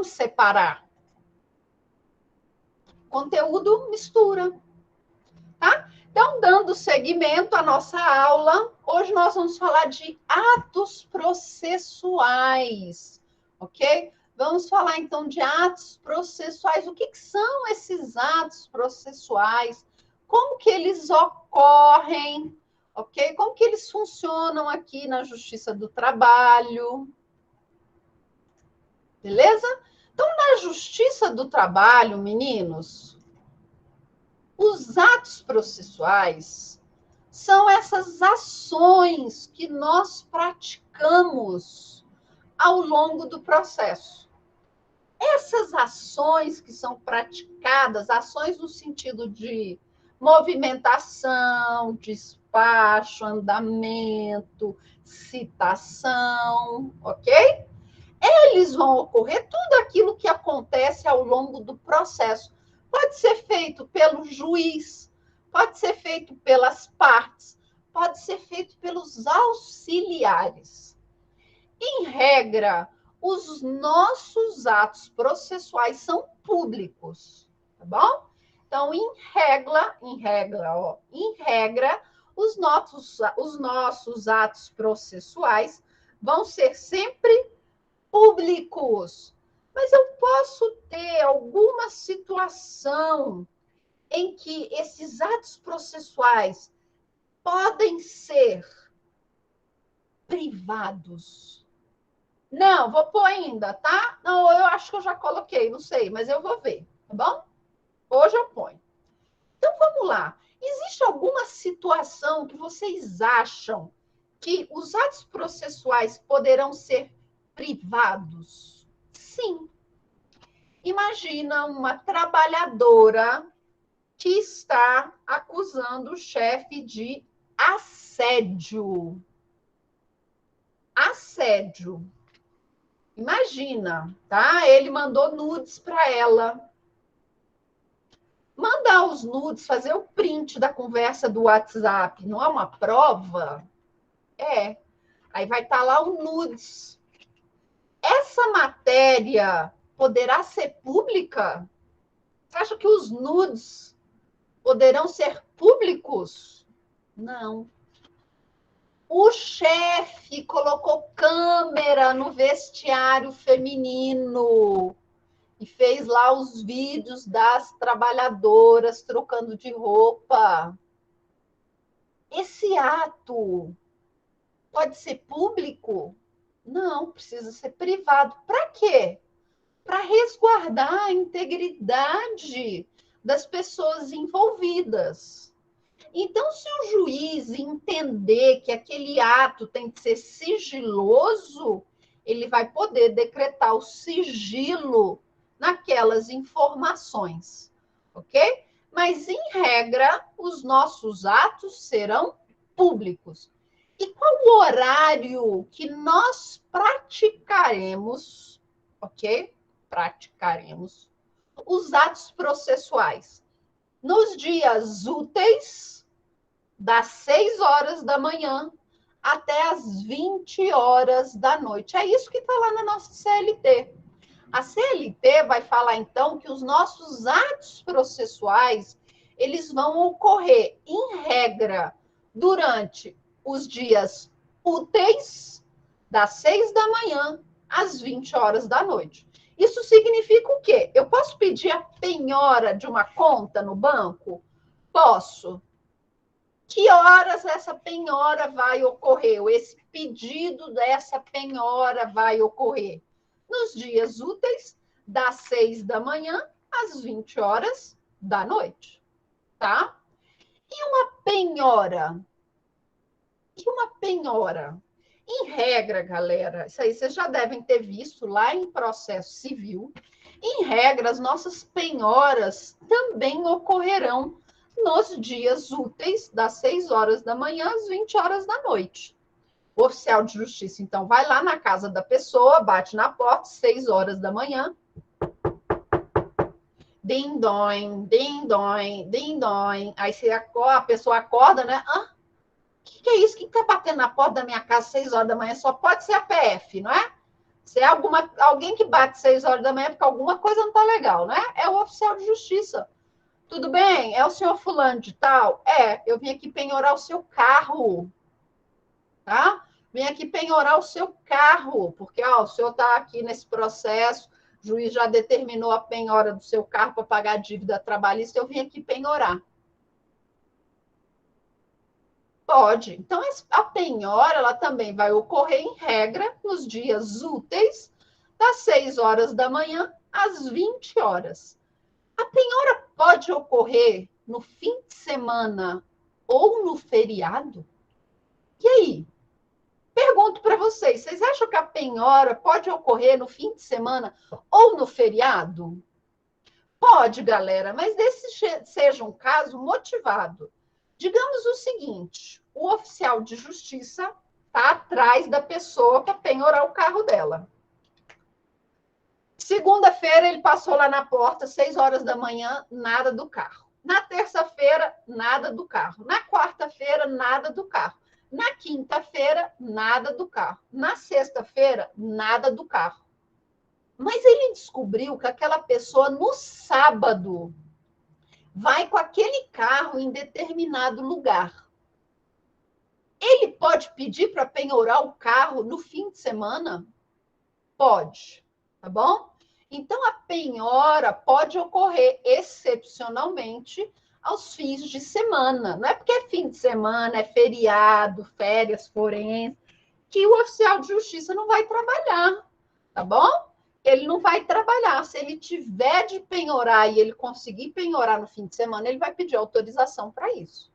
vamos separar. Conteúdo mistura, tá? Então, dando seguimento à nossa aula, hoje nós vamos falar de atos processuais, ok? Vamos falar, então, de atos processuais. O que são esses atos processuais? Como que eles ocorrem, ok? Como que eles funcionam aqui na Justiça do Trabalho? Beleza? Então, na Justiça do Trabalho, meninos, os atos processuais são essas ações que nós praticamos ao longo do processo. Essas ações que são praticadas, ações no sentido de movimentação, despacho, andamento, citação, ok? Eles vão ocorrer tudo aquilo que acontece ao longo do processo. Pode ser feito pelo juiz, pode ser feito pelas partes, pode ser feito pelos auxiliares. Em regra, os nossos atos processuais são públicos, tá bom? Então, em regra, os nossos atos processuais vão ser sempre públicos. Mas eu posso ter alguma situação em que esses atos processuais podem ser privados. Não, vou pôr ainda, tá? Não, eu acho que eu já coloquei, não sei, mas eu vou ver, tá bom? Hoje eu ponho. Então, vamos lá. Existe alguma situação que vocês acham que os atos processuais poderão ser privados? Sim. Imagina uma trabalhadora que está acusando o chefe de assédio. Assédio. Imagina, tá? Ele mandou nudes para ela. Mandar os nudes, fazer o print da conversa do WhatsApp, não é uma prova? É. Aí vai estar lá o nudes. Essa matéria poderá ser pública? Você acha que os nudes poderão ser públicos? Não. O chefe colocou câmera no vestiário feminino e fez lá os vídeos das trabalhadoras trocando de roupa. Esse ato pode ser público? Não, precisa ser privado. Para quê? Para resguardar a integridade das pessoas envolvidas. Então, se o juiz entender que aquele ato tem que ser sigiloso, ele vai poder decretar o sigilo naquelas informações, ok? Mas, em regra, os nossos atos serão públicos. E qual o horário que nós praticaremos, ok? Praticaremos os atos processuais? Nos dias úteis, das 6 horas da manhã até as 20 horas da noite. É isso que está lá na nossa CLT. A CLT vai falar, então, que os nossos atos processuais, eles vão ocorrer, em regra, durante os dias úteis, das 6 da manhã às 20 horas da noite. Isso significa o quê? Eu posso pedir a penhora de uma conta no banco? Posso. Que horas essa penhora vai ocorrer? Ou esse pedido dessa penhora vai ocorrer? Nos dias úteis, das 6 da manhã às 20 horas da noite. Tá? E uma penhora? E uma penhora? Em regra, galera, isso aí vocês já devem ter visto lá em processo civil. Em regra, as nossas penhoras também ocorrerão nos dias úteis, das 6 horas da manhã às 20 horas da noite. O oficial de justiça, então, vai lá na casa da pessoa, bate na porta, 6 horas da manhã. Ding-dong, ding-dong, ding-dong. Aí a pessoa acorda, né? O que é isso? Quem está batendo na porta da minha casa às 6 horas da manhã? Só pode ser a PF, não é? Se é alguém que bate 6 horas da manhã porque alguma coisa não está legal, né? É o oficial de justiça. Tudo bem? É o senhor fulano de tal? É, eu vim aqui penhorar o seu carro, tá? Vim aqui penhorar o seu carro, porque ó, o senhor está aqui nesse processo, o juiz já determinou a penhora do seu carro para pagar a dívida trabalhista, eu vim aqui penhorar. Pode. Então, a penhora ela também vai ocorrer, em regra, nos dias úteis, das 6 horas da manhã às 20 horas. A penhora pode ocorrer no fim de semana ou no feriado? E aí? Pergunto para vocês, vocês acham que a penhora pode ocorrer no fim de semana ou no feriado? Pode, galera, mas desse seja um caso motivado. Digamos o seguinte: o oficial de justiça está atrás da pessoa para penhorar o carro dela. Segunda-feira, ele passou lá na porta, 6 horas da manhã, nada do carro. Na terça-feira, nada do carro. Na quarta-feira, nada do carro. Na quinta-feira, nada do carro. Na sexta-feira, nada do carro. Mas ele descobriu que aquela pessoa, no sábado, vai com aquele carro em determinado lugar. Ele pode pedir para penhorar o carro no fim de semana? Pode, tá bom? Então, a penhora pode ocorrer excepcionalmente aos fins de semana. Não é porque é fim de semana, é feriado, férias forenses, que o oficial de justiça não vai trabalhar, tá bom? Ele não vai trabalhar. Se ele tiver de penhorar e ele conseguir penhorar no fim de semana, ele vai pedir autorização para isso,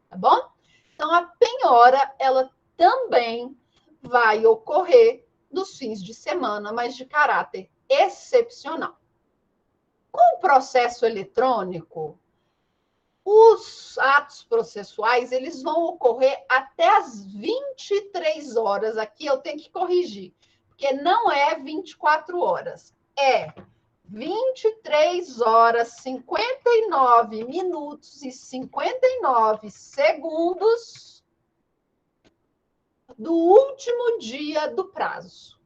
tá bom? Então, a penhora, ela também vai ocorrer nos fins de semana, mas de caráter excepcional. Com o processo eletrônico, os atos processuais, eles vão ocorrer até as 23 horas. Aqui eu tenho que corrigir, porque não é 24 horas, é 23 horas, 59 minutos e 59 segundos do último dia do prazo,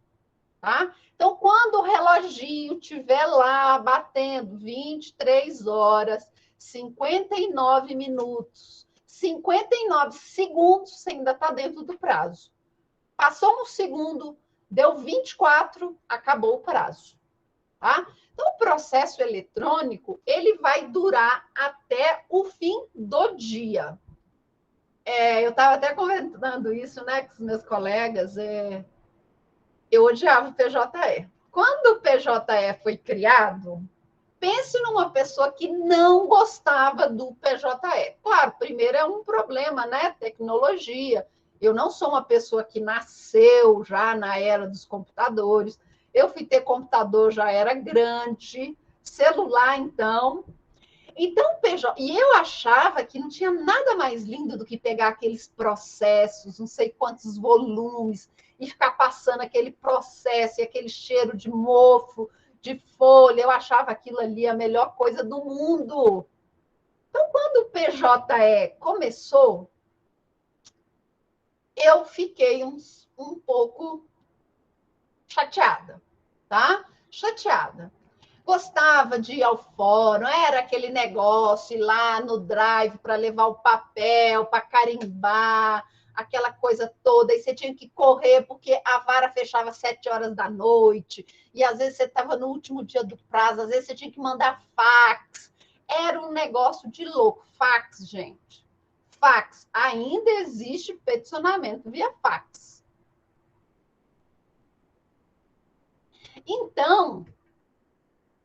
tá? Então, quando o reloginho estiver lá batendo 23 horas, 59 minutos, 59 segundos, você ainda está dentro do prazo. Passou um segundo, deu 24, acabou o prazo, tá? Então, o processo eletrônico, ele vai durar até o fim do dia. Eu estava até comentando isso, né, com os meus colegas, eu odiava o PJE. Quando o PJE foi criado, pense numa pessoa que não gostava do PJE. Claro, primeiro é um problema, né? Tecnologia. Eu não sou uma pessoa que nasceu já na era dos computadores. Eu fui ter computador, já era grande, celular, então. Então, e eu achava que não tinha nada mais lindo do que pegar aqueles processos, não sei quantos volumes, e ficar passando aquele processo e aquele cheiro de mofo, de folha. Eu achava aquilo ali a melhor coisa do mundo. Então, quando o PJE começou, eu fiquei um pouco chateada, tá? Chateada. Gostava de ir ao fórum, era aquele negócio ir lá no drive para levar o papel, para carimbar, aquela coisa toda, e você tinha que correr porque a vara fechava às 7 horas da noite, e às vezes você estava no último dia do prazo, às vezes você tinha que mandar fax. Era um negócio de louco. Fax, gente. Fax. Ainda existe peticionamento via fax. Então,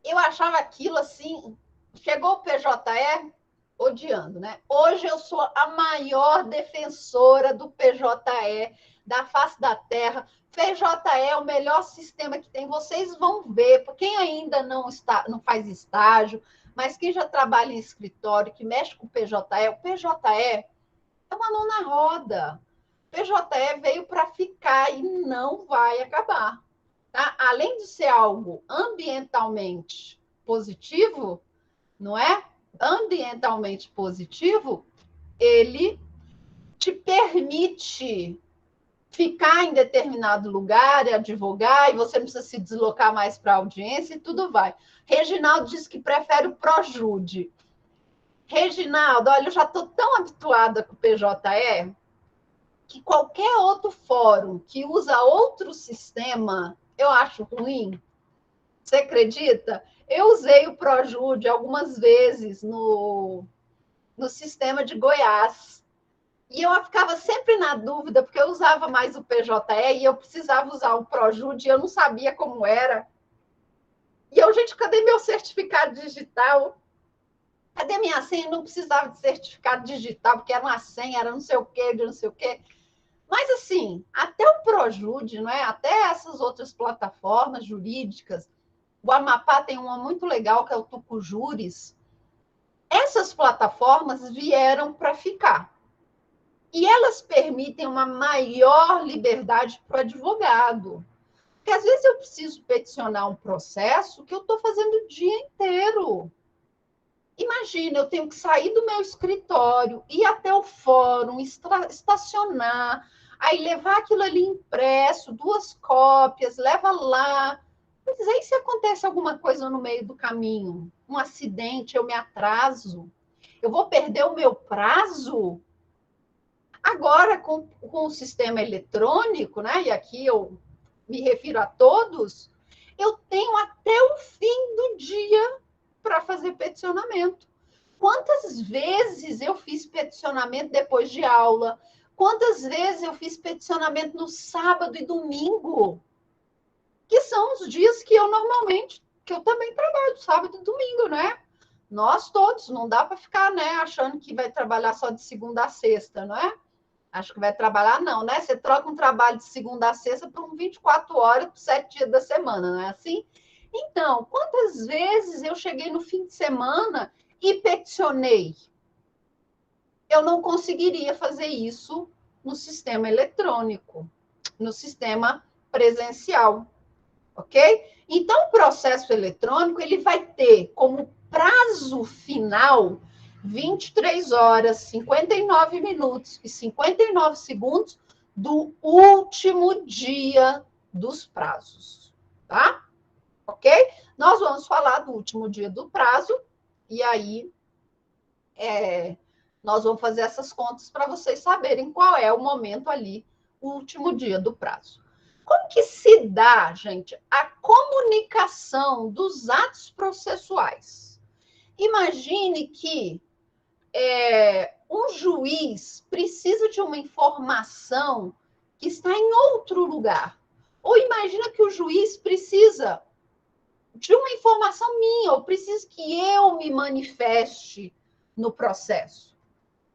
eu achava aquilo assim, chegou o PJE odiando, né? Hoje eu sou a maior defensora do PJE, da face da terra. PJE é o melhor sistema que tem. Vocês vão ver, quem ainda não faz estágio, mas quem já trabalha em escritório, que mexe com o PJE é uma mão na roda. O PJE veio para ficar e não vai acabar. Tá? Além de ser algo ambientalmente positivo, não é? Ambientalmente positivo, ele te permite ficar em determinado lugar e advogar, e você não precisa se deslocar mais para a audiência e tudo vai. Reginaldo diz que prefere o Projude. Reginaldo, olha, eu já estou tão habituada com o PJE que qualquer outro fórum que usa outro sistema, eu acho ruim. Você acredita? Eu usei o Projude algumas vezes no sistema de Goiás. E eu ficava sempre na dúvida, porque eu usava mais o PJE e eu precisava usar o Projude e eu não sabia como era. E eu, gente, cadê meu certificado digital? Cadê minha senha? Eu não precisava de certificado digital, porque era uma senha, era não sei o quê, de não sei o quê. Mas, assim, até o Projude, não é? Até essas outras plataformas jurídicas, o Amapá tem uma muito legal, que é o Tucujures. Essas plataformas vieram para ficar. E elas permitem uma maior liberdade para o advogado. Porque às vezes eu preciso peticionar um processo que eu estou fazendo o dia inteiro. Imagina, eu tenho que sair do meu escritório, ir até o fórum, estacionar, aí levar aquilo ali impresso, 2 cópias, leva lá. Mas aí se acontece alguma coisa no meio do caminho, um acidente, eu me atraso, eu vou perder o meu prazo? Agora, com o sistema eletrônico, né? E aqui eu me refiro a todos, eu tenho até o fim do dia para fazer peticionamento. Quantas vezes eu fiz peticionamento depois de aula? Quantas vezes eu fiz peticionamento no sábado e domingo? Que são os dias que eu normalmente, que eu também trabalho, sábado e domingo, né? Nós todos, não dá para ficar, né, achando que vai trabalhar só de segunda a sexta, não é? Acho que vai trabalhar, não, né? Você troca um trabalho de segunda a sexta por 24 horas, por 7 dias da semana, não é assim? Então, quantas vezes eu cheguei no fim de semana e peticionei? Eu não conseguiria fazer isso no sistema eletrônico, no sistema presencial, ok? Então, o processo eletrônico ele vai ter como prazo final 23 horas, 59 minutos e 59 segundos do último dia dos prazos, tá? Ok? Nós vamos falar do último dia do prazo e aí nós vamos fazer essas contas para vocês saberem qual é o momento ali, o último dia do prazo. Como que se dá, gente, a comunicação dos atos processuais? Imagine que um juiz precisa de uma informação que está em outro lugar. Ou imagina que o juiz precisa de uma informação minha, ou precisa que eu me manifeste no processo.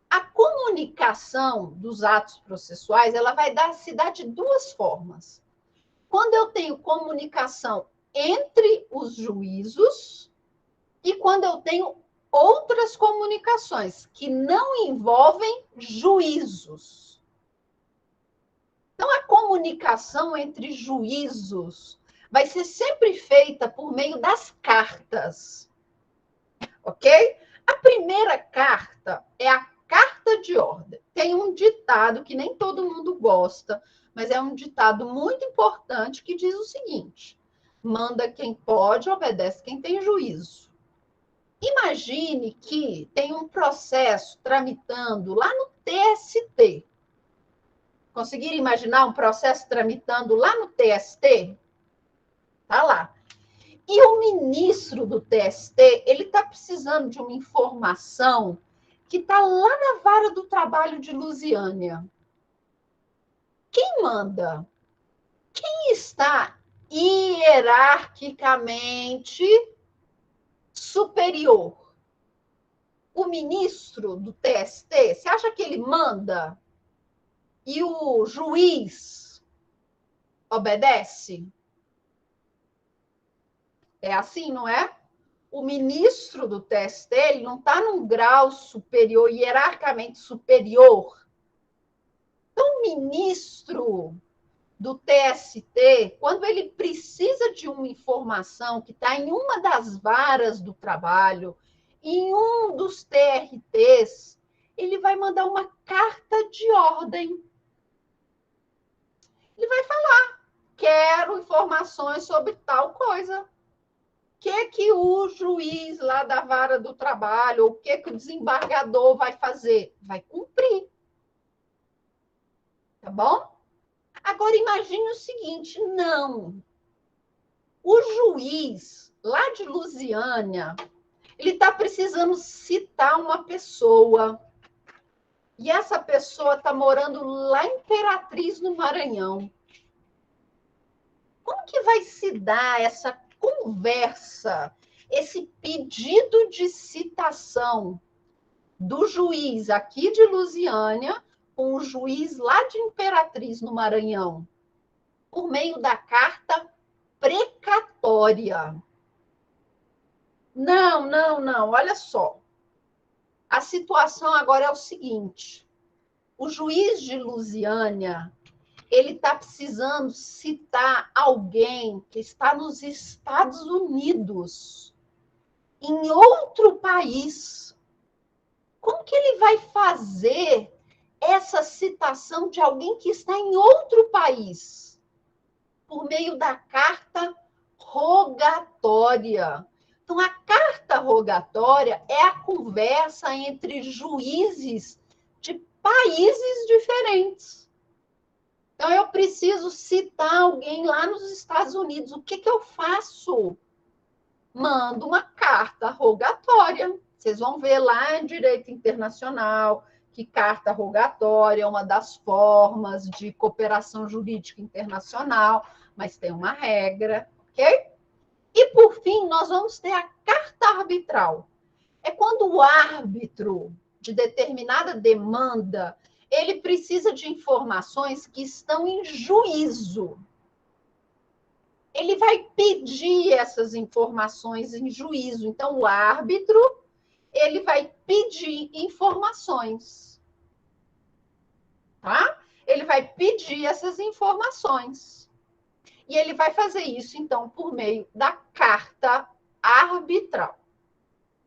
A comunicação dos atos processuais, ela vai se dar de 2 formas. Quando eu tenho comunicação entre os juízos e quando eu tenho outras comunicações que não envolvem juízos. Então, a comunicação entre juízos vai ser sempre feita por meio das cartas, ok? A primeira carta é a carta de ordem. Tem um ditado que nem todo mundo gosta, mas é um ditado muito importante que diz o seguinte: manda quem pode, obedece quem tem juízo. Imagine que tem um processo tramitando lá no TST. Conseguiram imaginar um processo tramitando lá no TST? Tá lá. E o ministro do TST, ele está precisando de uma informação que está lá na vara do trabalho de Lusiânia. Quem manda? Quem está hierarquicamente superior? O ministro do TST, você acha que ele manda? E o juiz obedece? É assim, não é? O ministro do TST ele não está num grau superior, hierarquicamente superior. Então, o ministro do TST, quando ele precisa de uma informação que está em uma das varas do trabalho, em um dos TRTs, ele vai mandar uma carta de ordem. Ele vai falar, quero informações sobre tal coisa. O que o juiz lá da vara do trabalho, ou o que o desembargador vai fazer? Vai cumprir. Tá bom? Agora imagine o seguinte, não. O juiz lá de Lusiânia, ele está precisando citar uma pessoa. E essa pessoa está morando lá em Imperatriz, no Maranhão. Como que vai se dar essa conversa, esse pedido de citação do juiz aqui de Lusiânia com o juiz lá de Imperatriz, no Maranhão, por meio da carta precatória? Não. Olha só. A situação agora é o seguinte. O juiz de Lusiânia, ele está precisando citar alguém que está nos Estados Unidos, em outro país. Como que ele vai fazer essa citação de alguém que está em outro país? Por meio da carta rogatória. Então, a carta rogatória é a conversa entre juízes de países diferentes. Então, eu preciso citar alguém lá nos Estados Unidos. O que eu faço? Mando uma carta rogatória. Vocês vão ver lá em Direito Internacional que carta rogatória é uma das formas de cooperação jurídica internacional, mas tem uma regra, ok? E, por fim, nós vamos ter a carta arbitral. É quando o árbitro de determinada demanda, ele precisa de informações que estão em juízo. Ele vai pedir essas informações em juízo. Então, o árbitro, ele vai pedir informações. Tá? Ele vai pedir essas informações. E ele vai fazer isso, então, por meio da carta arbitral.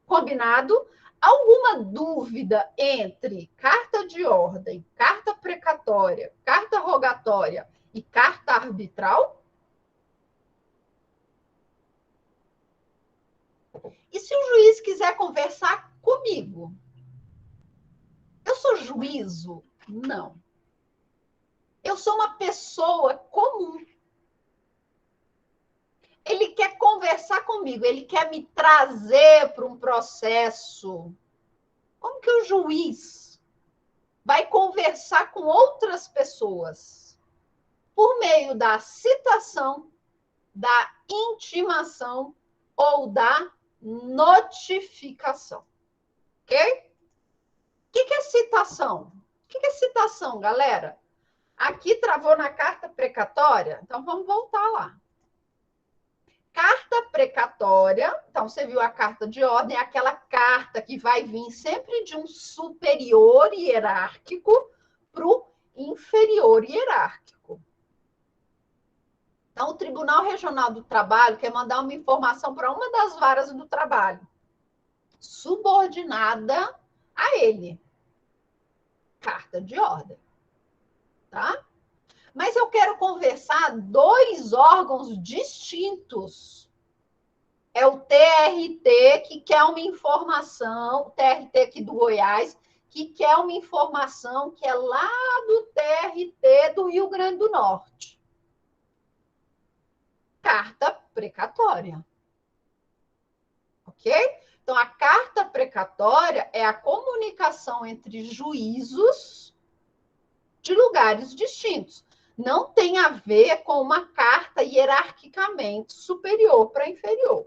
Combinado? Alguma dúvida entre carta de ordem, carta precatória, carta rogatória e carta arbitral? E se o juiz quiser conversar comigo? Eu sou juízo? Não. Eu sou uma pessoa comum. Ele quer conversar comigo, ele quer me trazer para um processo. Como que o juiz vai conversar com outras pessoas? Por meio da citação, da intimação ou da notificação. Ok? O que é citação? O que é citação, galera? Aqui travou na carta precatória, então vamos voltar lá. Carta precatória, então você viu a carta de ordem, é aquela carta que vai vir sempre de um superior hierárquico para o inferior hierárquico. Então, o Tribunal Regional do Trabalho quer mandar uma informação para uma das varas do trabalho, subordinada a ele. Carta de ordem. Tá? Mas eu quero conversar dois órgãos distintos. É o TRT, que quer uma informação, o TRT aqui do Goiás, que quer uma informação que é lá do TRT do Rio Grande do Norte. Carta precatória. Ok? Então, a carta precatória é a comunicação entre juízos de lugares distintos. Não tem a ver com uma carta hierarquicamente superior para inferior.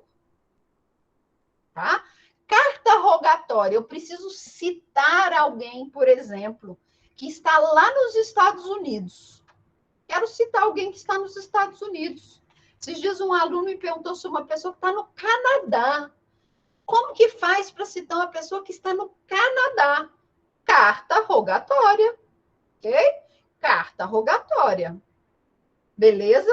Tá? Carta rogatória, eu preciso citar alguém, por exemplo, que está lá nos Estados Unidos. Quero citar alguém que está nos Estados Unidos. Esses dias um aluno me perguntou sobre uma pessoa que está no Canadá. Como que faz para citar uma pessoa que está no Canadá? Carta rogatória. Ok? Carta rogatória. Beleza?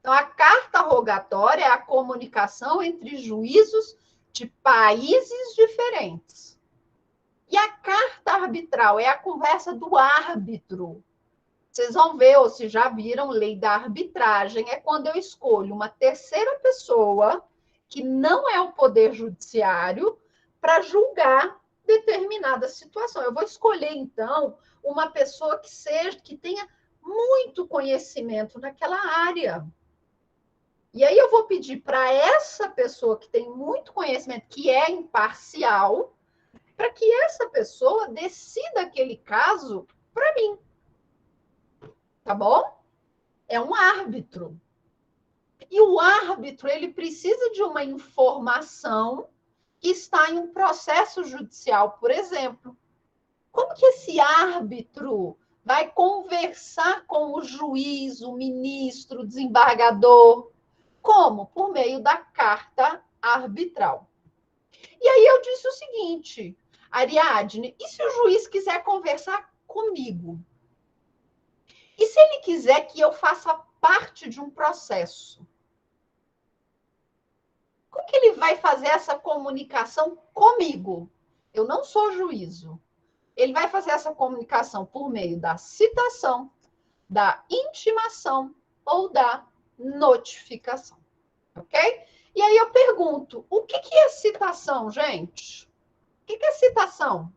Então, a carta rogatória é a comunicação entre juízos de países diferentes. E a carta arbitral é a conversa do árbitro Vocês vão ver, ou se já viram, lei da arbitragem, é quando eu escolho uma terceira pessoa, que não é o Poder Judiciário, para julgar determinada situação. Eu vou escolher, então, uma pessoa que tenha muito conhecimento naquela área. E aí eu vou pedir para essa pessoa que tem muito conhecimento, que é imparcial, para que essa pessoa decida aquele caso para mim. Tá bom? É um árbitro. E o árbitro, ele precisa de uma informação que está em um processo judicial, por exemplo. Como que esse árbitro vai conversar com o juiz, o ministro, o desembargador? Como? Por meio da carta arbitral. E aí eu disse o seguinte, Ariadne, e se o juiz quiser conversar comigo? E se ele quiser que eu faça parte de um processo? Como que ele vai fazer essa comunicação comigo? Eu não sou juízo. Ele vai fazer essa comunicação por meio da citação, da intimação ou da notificação. Ok? E aí eu pergunto, o que é citação, gente? O que é citação?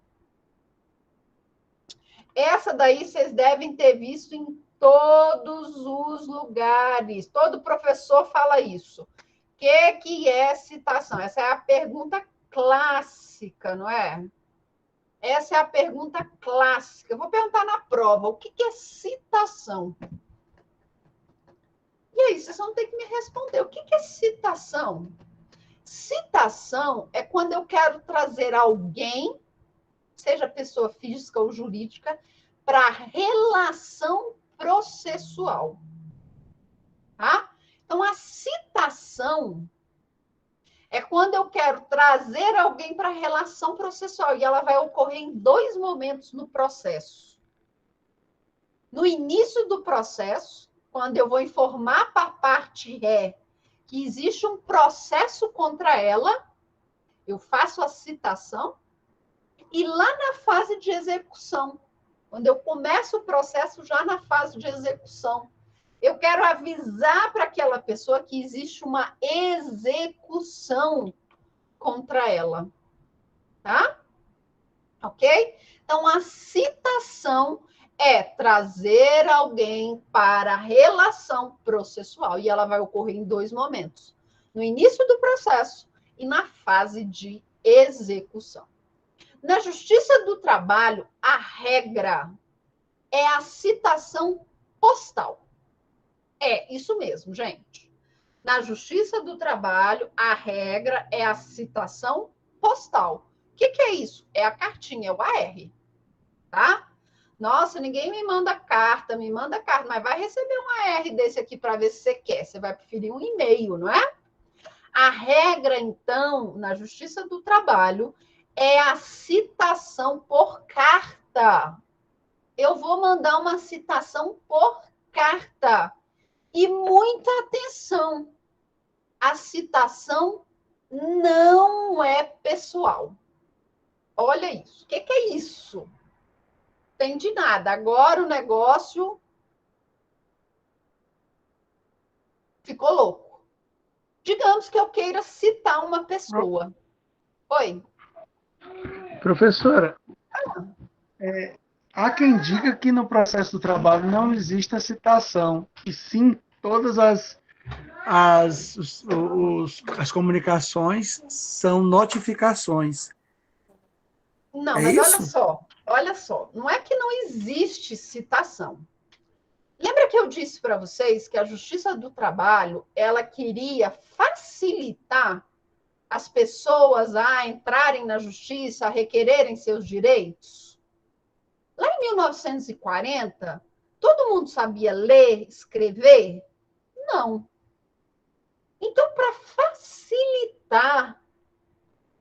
Essa daí vocês devem ter visto em todos os lugares. Todo professor fala isso. O que é citação? Essa é a pergunta clássica, não é? Essa é a pergunta clássica. Eu vou perguntar na prova, o que é citação? E aí, vocês vão ter que me responder. O que é citação? Citação é quando eu quero trazer alguém, seja pessoa física ou jurídica, para relação processual. Tá? Então, a citação é quando eu quero trazer alguém para a relação processual, e ela vai ocorrer em 2 momentos no processo. No início do processo, quando eu vou informar para a parte ré que existe um processo contra ela, eu faço a citação, e lá na fase de execução, quando eu começo o processo já na fase de execução, eu quero avisar para aquela pessoa que existe uma execução contra ela. Tá? Ok? Então, a citação é trazer alguém para a relação processual. E ela vai ocorrer em 2 momentos: no início do processo e na fase de execução. Na Justiça do Trabalho, a regra é a citação postal. É isso mesmo, gente. Na Justiça do Trabalho, a regra é a citação postal. O que é isso? É a cartinha, é o AR. Tá? Nossa, ninguém me manda carta, mas vai receber um AR desse aqui para ver se você quer. Você vai preferir um e-mail, não é? A regra, então, na Justiça do Trabalho, é a citação por carta. Eu vou mandar uma citação por carta. E muita atenção, a citação não é pessoal. Olha isso. O que é isso? Entendi nada. Agora o negócio ficou louco. Digamos que eu queira citar uma pessoa. Oi? Professora, há quem diga que no processo do trabalho não existe a citação, e sim todas as comunicações são notificações. Não, É mas isso? olha só, não é que não existe citação. Lembra que eu disse para vocês que a Justiça do Trabalho, ela queria facilitar as pessoas a entrarem na justiça, a requererem seus direitos? Lá em 1940, todo mundo sabia ler, escrever? Não. Então, para facilitar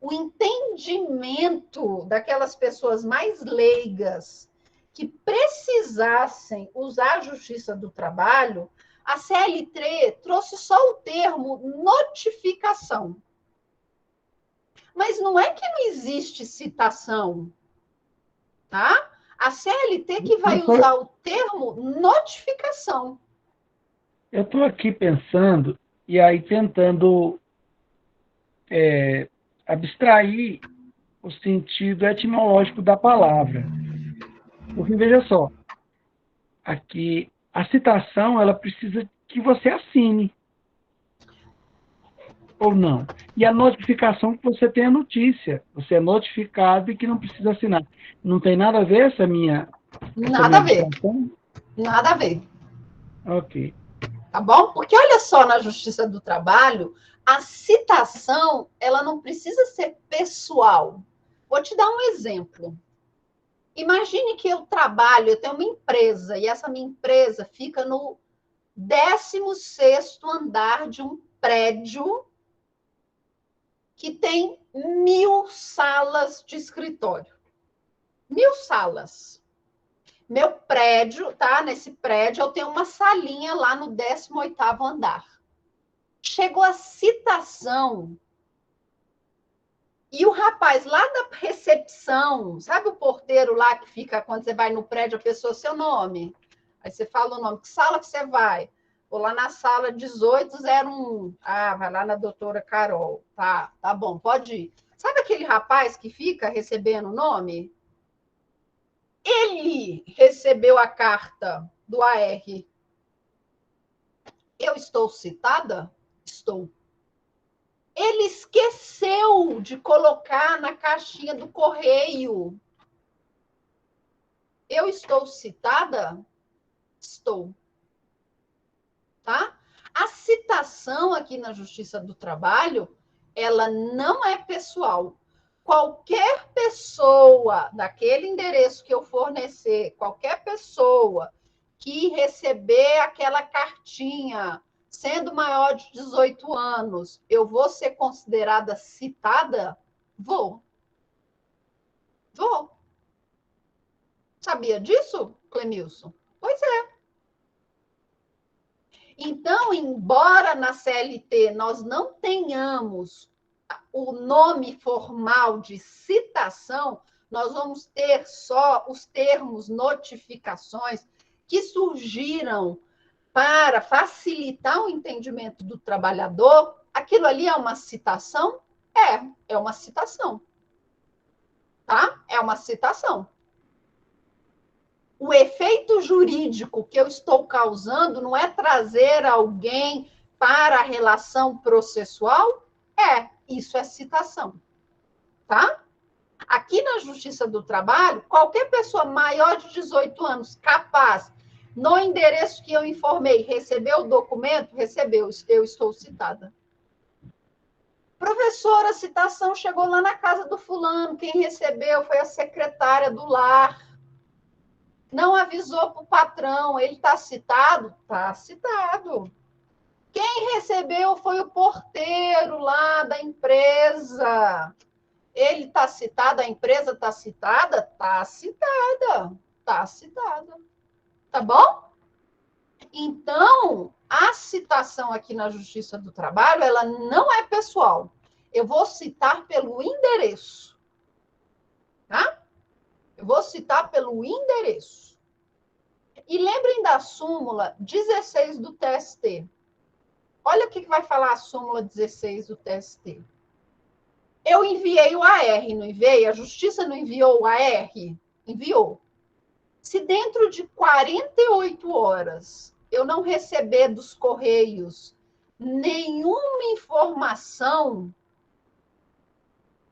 o entendimento daquelas pessoas mais leigas que precisassem usar a Justiça do Trabalho, a CLT trouxe só o termo notificação. Mas não é que não existe citação, tá? A CLT que vai usar o termo notificação. Eu estou aqui pensando e aí tentando abstrair o sentido etimológico da palavra. Porque, veja só, aqui a citação ela precisa que você assine, ou não. E a notificação que você tem a notícia. Você é notificado e que não precisa assinar. Não tem nada a ver essa minha Nada a ver. abstração? Nada a ver. Ok. Tá bom? Porque olha só, na Justiça do Trabalho, a citação, ela não precisa ser pessoal. Vou te dar um exemplo. Imagine que eu tenho uma empresa, e essa minha empresa fica no 16º andar de um prédio que tem 1000 salas de escritório. 1000 salas. Meu prédio, tá? Nesse prédio, eu tenho uma salinha lá no 18º andar. Chegou a citação e o rapaz lá da recepção, sabe o porteiro lá que fica quando você vai no prédio, a pessoa, seu nome? Aí você fala o nome, que sala que você vai? Vou lá na sala 1801. Ah, vai lá na doutora Carol. Tá bom, pode ir. Sabe aquele rapaz que fica recebendo o nome? Ele recebeu a carta do AR. Eu estou citada? Estou. Ele esqueceu de colocar na caixinha do correio. Eu estou citada? Estou. Tá? A citação aqui na Justiça do Trabalho, ela não é pessoal. Qualquer pessoa daquele endereço que eu fornecer, qualquer pessoa que receber aquela cartinha, sendo maior de 18 anos, eu vou ser considerada citada? Vou. Vou. Sabia disso, Clemilson? Pois é. Então, embora na CLT nós não tenhamos o nome formal de citação, nós vamos ter só os termos notificações que surgiram para facilitar o entendimento do trabalhador. Aquilo ali é uma citação? É uma citação. Tá? É uma citação. O efeito jurídico que eu estou causando não é trazer alguém para a relação processual? Isso é citação. Tá? Aqui na Justiça do Trabalho, qualquer pessoa maior de 18 anos capaz, no endereço que eu informei, recebeu o documento? Recebeu, eu estou citada. Professora, a citação chegou lá na casa do fulano, quem recebeu foi a secretária do lar. Não avisou para o patrão, ele está citado? Está citado. Quem recebeu foi o porteiro lá da empresa. Ele está citado, a empresa está citada? Está citada. Está citada. Tá bom? Então, a citação aqui na Justiça do Trabalho, ela não é pessoal. Eu vou citar pelo endereço. Tá? Eu vou citar pelo endereço. E lembrem da súmula 16 do TST. Olha o que vai falar a súmula 16 do TST. Eu enviei o AR, não enviei? A Justiça não enviou o AR? Enviou. Se dentro de 48 horas eu não receber dos Correios nenhuma informação,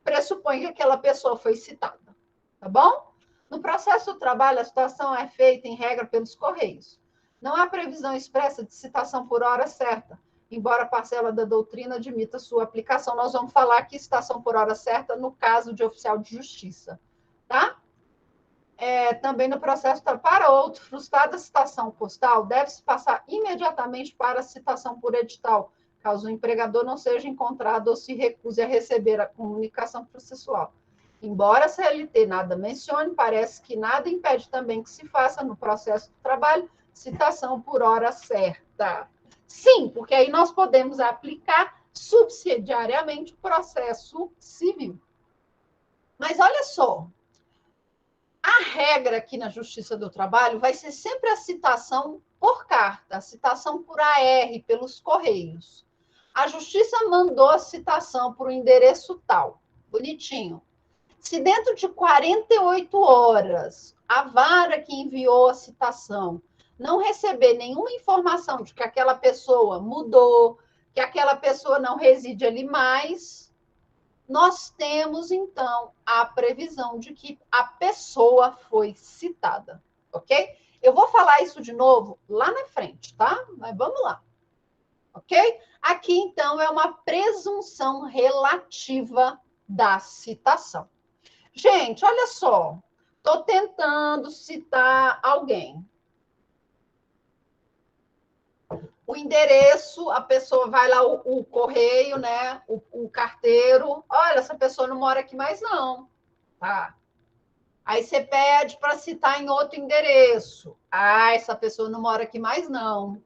pressupõe que aquela pessoa foi citada. Tá bom? No processo do trabalho, a citação é feita, em regra, pelos Correios. Não há previsão expressa de citação por hora certa, embora a parcela da doutrina admita sua aplicação. Nós vamos falar aqui citação por hora certa no caso de oficial de justiça. Tá? Também no processo para outro, frustrada a citação postal, deve-se passar imediatamente para a citação por edital, caso o empregador não seja encontrado ou se recuse a receber a comunicação processual. Embora a CLT nada mencione, parece que nada impede também que se faça no processo do trabalho citação por hora certa. Sim, porque aí nós podemos aplicar subsidiariamente o processo civil. Mas olha só, A regra aqui na Justiça do Trabalho vai ser sempre a citação por carta, a citação por AR, pelos Correios. A Justiça mandou a citação por um endereço tal, bonitinho. Se dentro de 48 horas a vara que enviou a citação não receber nenhuma informação de que aquela pessoa mudou, que aquela pessoa não reside ali mais, nós temos, então, a previsão de que a pessoa foi citada, ok? Eu vou falar isso de novo lá na frente, tá? Mas vamos lá, ok? Aqui, então, é uma presunção relativa da citação. Gente, olha só, estou tentando citar alguém. O endereço, a pessoa vai lá, o correio, né? O carteiro. Olha, essa pessoa não mora aqui mais, não. Tá. Aí você pede para citar em outro endereço. Ah, essa pessoa não mora aqui mais, não.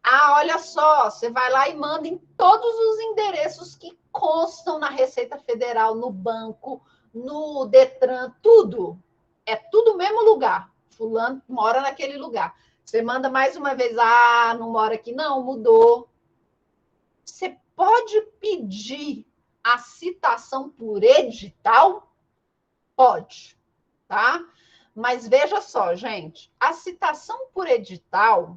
Ah, olha só, você vai lá e manda em todos os endereços que constam na Receita Federal, no banco, no Detran, tudo. É tudo o mesmo lugar. Fulano mora naquele lugar. Você manda mais uma vez, ah, não mora aqui, não, mudou. Você pode pedir a citação por edital? Pode, tá? Mas veja só, gente, a citação por edital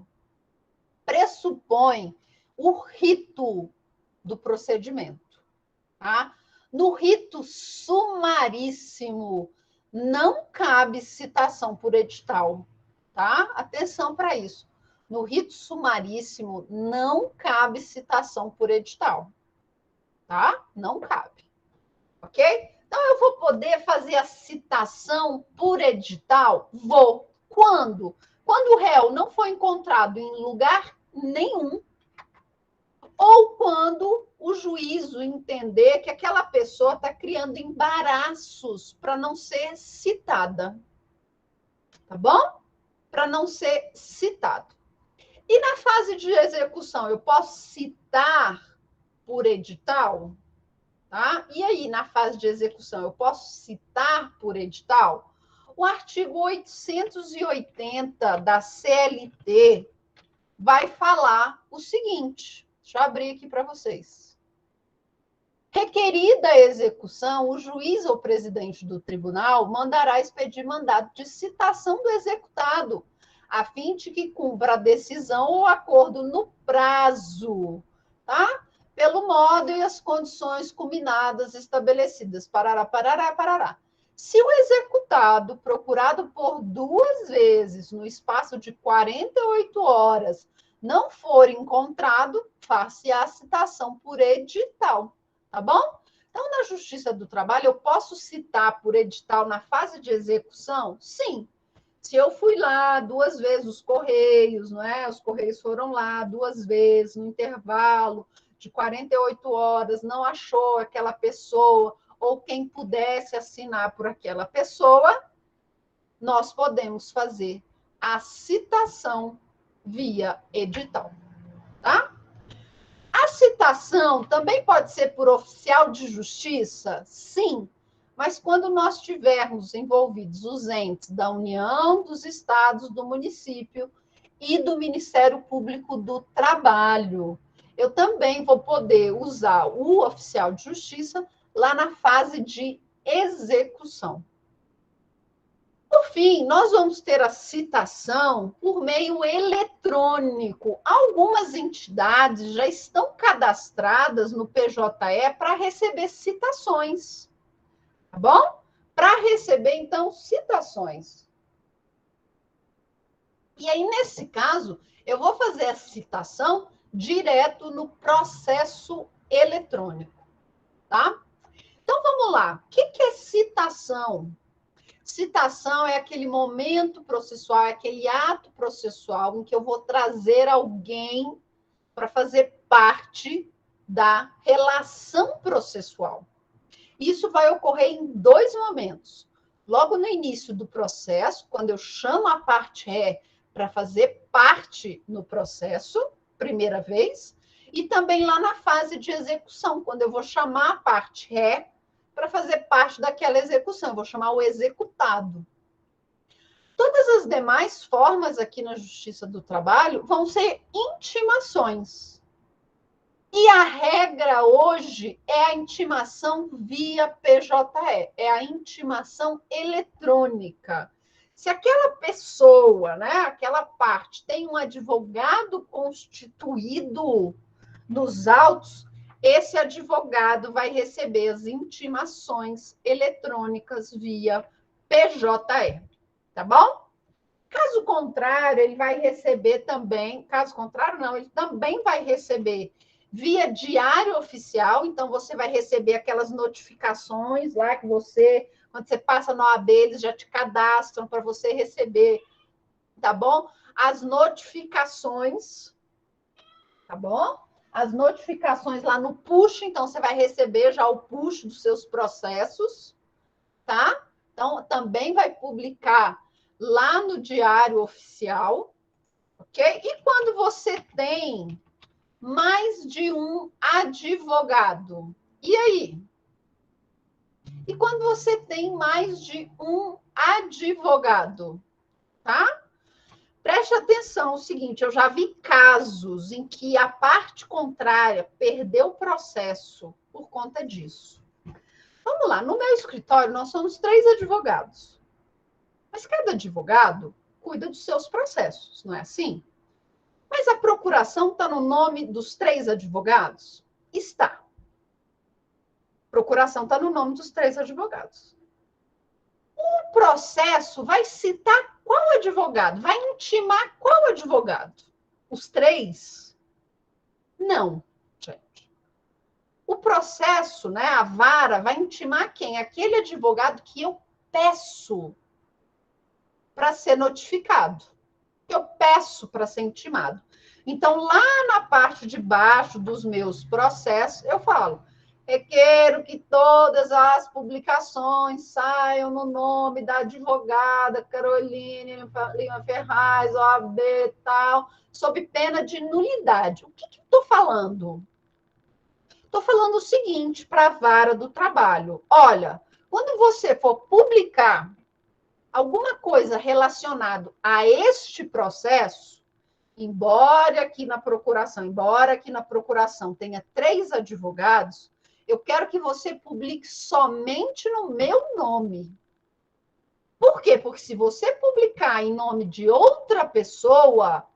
pressupõe o rito do procedimento, tá? No rito sumaríssimo, não cabe citação por edital, tá? Atenção para isso. No rito sumaríssimo, não cabe citação por edital, tá? Não cabe, ok? Então, eu vou poder fazer a citação por edital? Vou. Quando? Quando o réu não foi encontrado em lugar nenhum, ou quando o juízo entender que aquela pessoa está criando embaraços para não ser citada. Tá bom? Para não ser citado. E na fase de execução, eu posso citar por edital? Tá? E aí, na fase de execução, eu posso citar por edital? O artigo 880 da CLT vai falar o seguinte. Deixa eu abrir aqui para vocês. Requerida a execução, o juiz ou presidente do tribunal mandará expedir mandado de citação do executado, a fim de que cumpra a decisão ou acordo no prazo, tá? Pelo modo e as condições combinadas estabelecidas. Parará, parará, parará. Se o executado, procurado por 2 vezes no espaço de 48 horas, não for encontrado, far-se-á a citação por edital. Tá bom? Então, na Justiça do Trabalho, eu posso citar por edital na fase de execução? Sim. Se eu fui lá 2 vezes os Correios, não é? Os Correios foram lá 2 vezes no intervalo de 48 horas, não achou aquela pessoa ou quem pudesse assinar por aquela pessoa, nós podemos fazer a citação via edital, tá? A citação também pode ser por oficial de justiça? Sim, mas quando nós tivermos envolvidos os entes da União, dos estados, do município e do Ministério Público do Trabalho, eu também vou poder usar o oficial de justiça lá na fase de execução. Por fim, nós vamos ter a citação por meio eletrônico. Algumas entidades já estão cadastradas no PJE para receber citações, tá bom? Para receber, então, citações. E aí, nesse caso, eu vou fazer a citação direto no processo eletrônico, tá? Então, vamos lá. O que é citação? Citação é aquele momento processual, é aquele ato processual em que eu vou trazer alguém para fazer parte da relação processual. Isso vai ocorrer em 2 momentos. Logo no início do processo, quando eu chamo a parte ré para fazer parte no processo, primeira vez, e também lá na fase de execução, quando eu vou chamar a parte ré para fazer parte daquela execução. Eu vou chamar o executado. Todas as demais formas aqui na Justiça do Trabalho vão ser intimações. E a regra hoje é a intimação via PJE, é a intimação eletrônica. Se aquela pessoa, né, aquela parte, tem um advogado constituído nos autos, esse advogado vai receber as intimações eletrônicas via PJE, tá bom? Caso contrário, ele vai receber também, caso contrário, não, ele também vai receber via diário oficial, então você vai receber aquelas notificações lá que você, quando você passa na OAB, eles já te cadastram para você receber, tá bom? As notificações, tá bom? As notificações lá no push, então você vai receber já o push dos seus processos, tá? Então, também vai publicar lá no Diário Oficial, ok? E quando você tem mais de um advogado, e aí? E quando você tem mais de um advogado, tá? Preste atenção, é o seguinte, eu já vi casos em que a parte contrária perdeu o processo por conta disso. Vamos lá, no meu escritório nós somos 3 advogados. Mas cada advogado cuida dos seus processos, não é assim? Mas a procuração está no nome dos 3 advogados? Está. Procuração está no nome dos 3 advogados. O processo vai citar qual advogado? Vai intimar qual advogado? Os 3? Não, gente. O processo, né, a vara, vai intimar quem? Aquele advogado que eu peço para ser notificado. Eu peço para ser intimado. Então, lá na parte de baixo dos meus processos, eu falo: requero que todas as publicações saiam no nome da advogada Caroline Lima Ferraz, OAB e tal, sob pena de nulidade. O que eu estou falando? Estou falando o seguinte para a vara do trabalho. Olha, quando você for publicar alguma coisa relacionada a este processo, embora aqui na procuração tenha 3 advogados, eu quero que você publique somente no meu nome. Por quê? Porque se você publicar em nome de outra pessoa,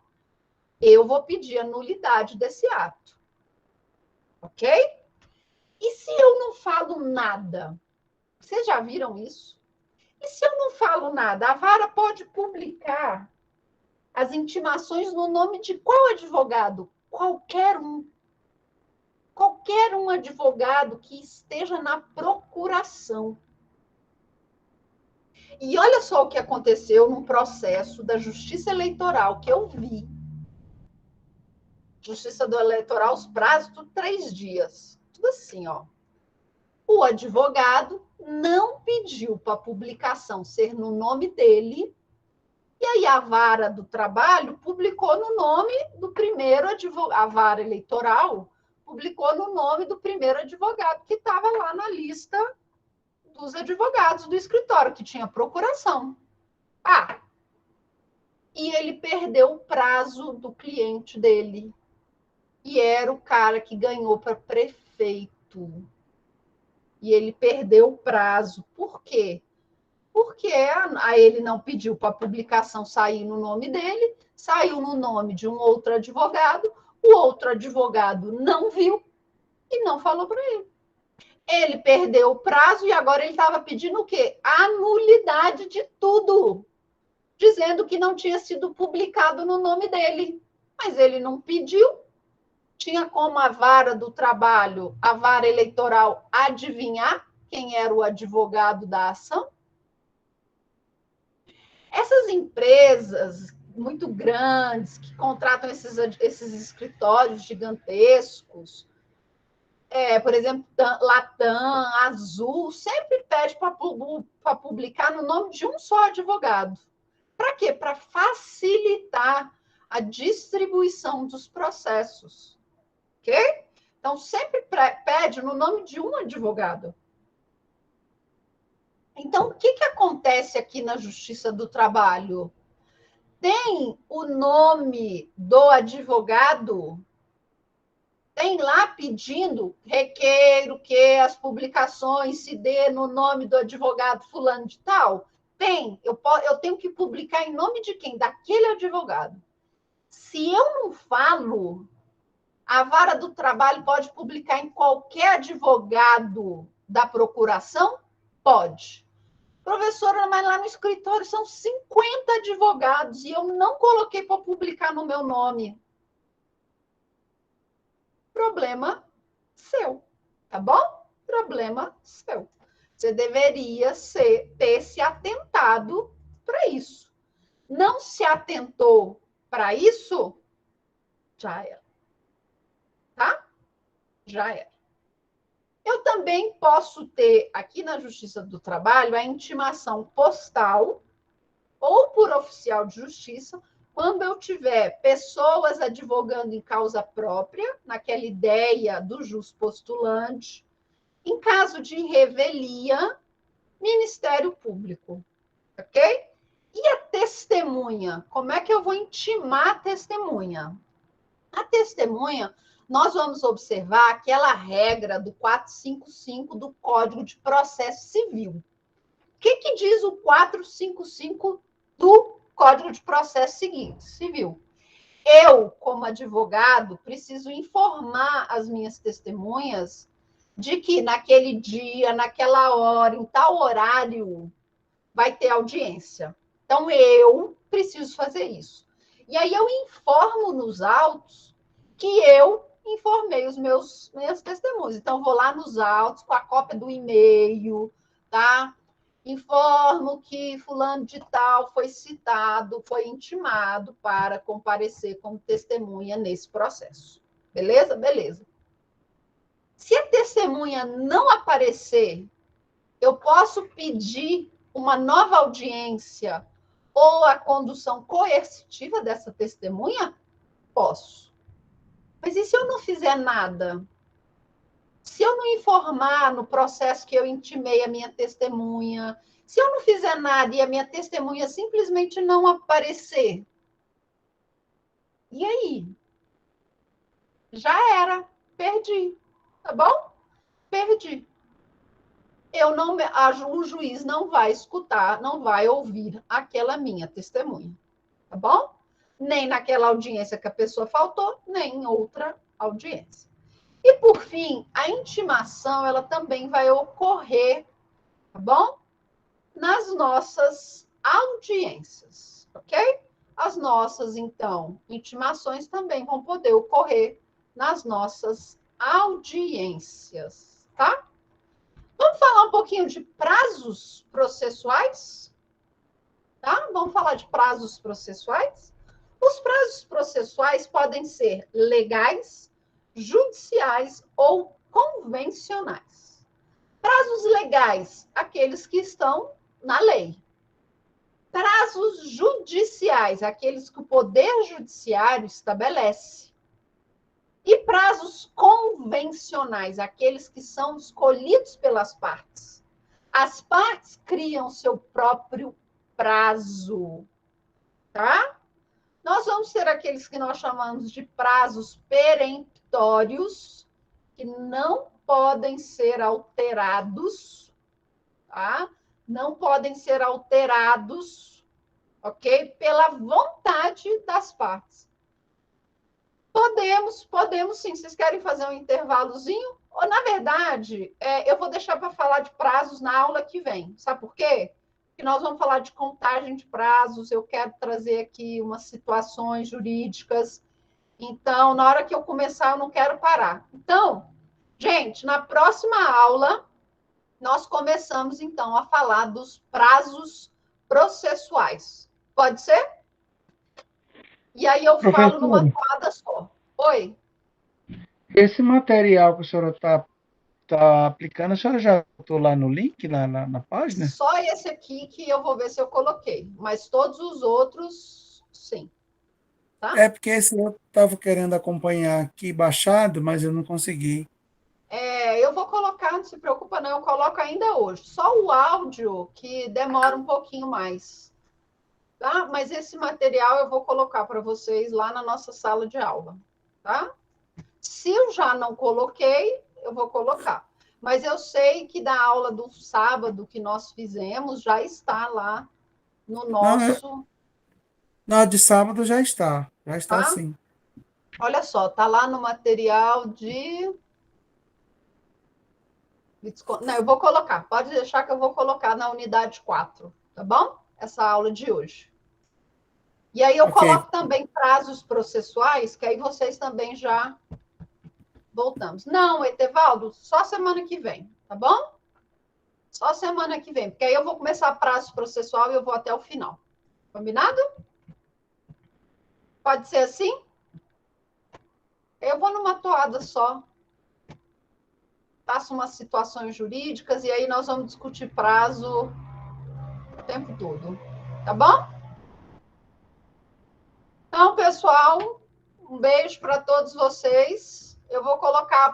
eu vou pedir a nulidade desse ato. Ok? E se eu não falo nada? Vocês já viram isso? E se eu não falo nada? A vara pode publicar as intimações no nome de qual advogado? Qualquer um. Qualquer um advogado que esteja na procuração. E olha só o que aconteceu num processo da Justiça Eleitoral que eu vi. Justiça do Eleitoral, os prazos, tudo 3 dias. Tudo assim, ó. O advogado não pediu para a publicação ser no nome dele, e aí a vara do trabalho publicou no nome do primeiro advogado, a vara eleitoral publicou no nome do primeiro advogado que estava lá na lista dos advogados do escritório, que tinha procuração. Ah, e ele perdeu o prazo do cliente dele. E era o cara que ganhou para prefeito. E ele perdeu o prazo. Por quê? Porque ele não pediu para a publicação sair no nome dele, saiu no nome de um outro advogado, o outro advogado não viu e não falou para ele. Ele perdeu o prazo e agora ele estava pedindo o quê? A nulidade de tudo, dizendo que não tinha sido publicado no nome dele. Mas ele não pediu. Tinha como a vara do trabalho, a vara eleitoral, adivinhar quem era o advogado da ação? Essas empresas muito grandes que contratam esses escritórios gigantescos, por exemplo, Latam, Azul, sempre pede para publicar no nome de um só advogado. Para quê? Para facilitar a distribuição dos processos. Ok? Então, sempre pede no nome de um advogado. Então, o que acontece aqui na Justiça do Trabalho? Tem o nome do advogado? Tem lá pedindo, requeiro que as publicações se dê no nome do advogado fulano de tal? Tem. Eu tenho que publicar em nome de quem? Daquele advogado. Se eu não falo, a vara do trabalho pode publicar em qualquer advogado da procuração? Pode. Professora, mas lá no escritório são 50 advogados e eu não coloquei para publicar no meu nome. Problema seu, tá bom? Problema seu. Você deveria ter se atentado para isso. Não se atentou para isso? Já era. Tá? Já era. Eu também posso ter aqui na Justiça do Trabalho a intimação postal ou por oficial de justiça, quando eu tiver pessoas advogando em causa própria, naquela ideia do jus postulante, em caso de revelia, Ministério Público, ok? E a testemunha? Como é que eu vou intimar a testemunha? A testemunha, nós vamos observar aquela regra do 455 do Código de Processo Civil. O que diz o 455 do Código de Processo Civil? Eu, como advogado, preciso informar as minhas testemunhas de que naquele dia, naquela hora, em tal horário, vai ter audiência. Então, eu preciso fazer isso. E aí eu informo nos autos que eu informei os meus testemunhos. Então, vou lá nos autos com a cópia do e-mail, tá? Informo que fulano de tal foi citado, foi intimado para comparecer como testemunha nesse processo. Beleza? Beleza. Se a testemunha não aparecer, eu posso pedir uma nova audiência ou a condução coercitiva dessa testemunha? Posso. Mas e se eu não fizer nada? Se eu não informar no processo que eu intimei a minha testemunha, se eu não fizer nada e a minha testemunha simplesmente não aparecer, e aí? Já era, perdi, tá bom? Perdi. O juiz não vai escutar, não vai ouvir aquela minha testemunha, tá bom? Nem naquela audiência que a pessoa faltou, nem em outra audiência. E, por fim, a intimação, ela também vai ocorrer, tá bom? Nas nossas audiências, ok? As nossas, então, intimações também vão poder ocorrer nas nossas audiências, tá? Vamos falar um pouquinho de prazos processuais? Tá? Vamos falar de prazos processuais? Os prazos processuais podem ser legais, judiciais ou convencionais. Prazos legais, aqueles que estão na lei. Prazos judiciais, aqueles que o Poder Judiciário estabelece. E prazos convencionais, aqueles que são escolhidos pelas partes. As partes criam seu próprio prazo, tá? Nós vamos ter aqueles que nós chamamos de prazos peremptórios, que não podem ser alterados, tá? Não podem ser alterados, ok? Pela vontade das partes. Podemos sim. Vocês querem fazer um intervalozinho? Ou, na verdade, eu vou deixar para falar de prazos na aula que vem. Sabe por quê? Porque nós vamos falar de contagem de prazos, eu quero trazer aqui umas situações jurídicas. Então, na hora que eu começar, eu não quero parar. Então, gente, na próxima aula, nós começamos, então, a falar dos prazos processuais. Pode ser? E aí eu falo numa toada só. Oi? Esse material que a senhora está aplicando, a senhora já botou lá no link, na página? Só esse aqui que eu vou ver se eu coloquei, mas todos os outros, sim. Tá? É porque esse eu estava querendo acompanhar aqui baixado, mas eu não consegui. Eu vou colocar colocar, não se preocupa não, eu coloco ainda hoje. Só o áudio que demora um pouquinho mais. Tá? Mas esse material eu vou colocar para vocês lá na nossa sala de aula. Tá? Se eu já não coloquei, eu vou colocar. Mas eu sei que da aula do sábado que nós fizemos, já está lá no nosso... Não, de sábado já está. Já está Tá? sim. Olha só, está lá no material de... Não, eu vou colocar. Pode deixar que eu vou colocar na unidade 4, tá bom? Essa aula de hoje. E aí eu coloco também prazos processuais, que aí vocês também já voltamos. Não, Etevaldo, só semana que vem, tá bom? Só semana que vem, porque aí eu vou começar prazo processual e eu vou até o final. Combinado? Pode ser assim? Eu vou numa toada só. Faço umas situações jurídicas e aí nós vamos discutir prazo o tempo todo. Tá bom? Então, pessoal, um beijo para todos vocês. Eu vou colocar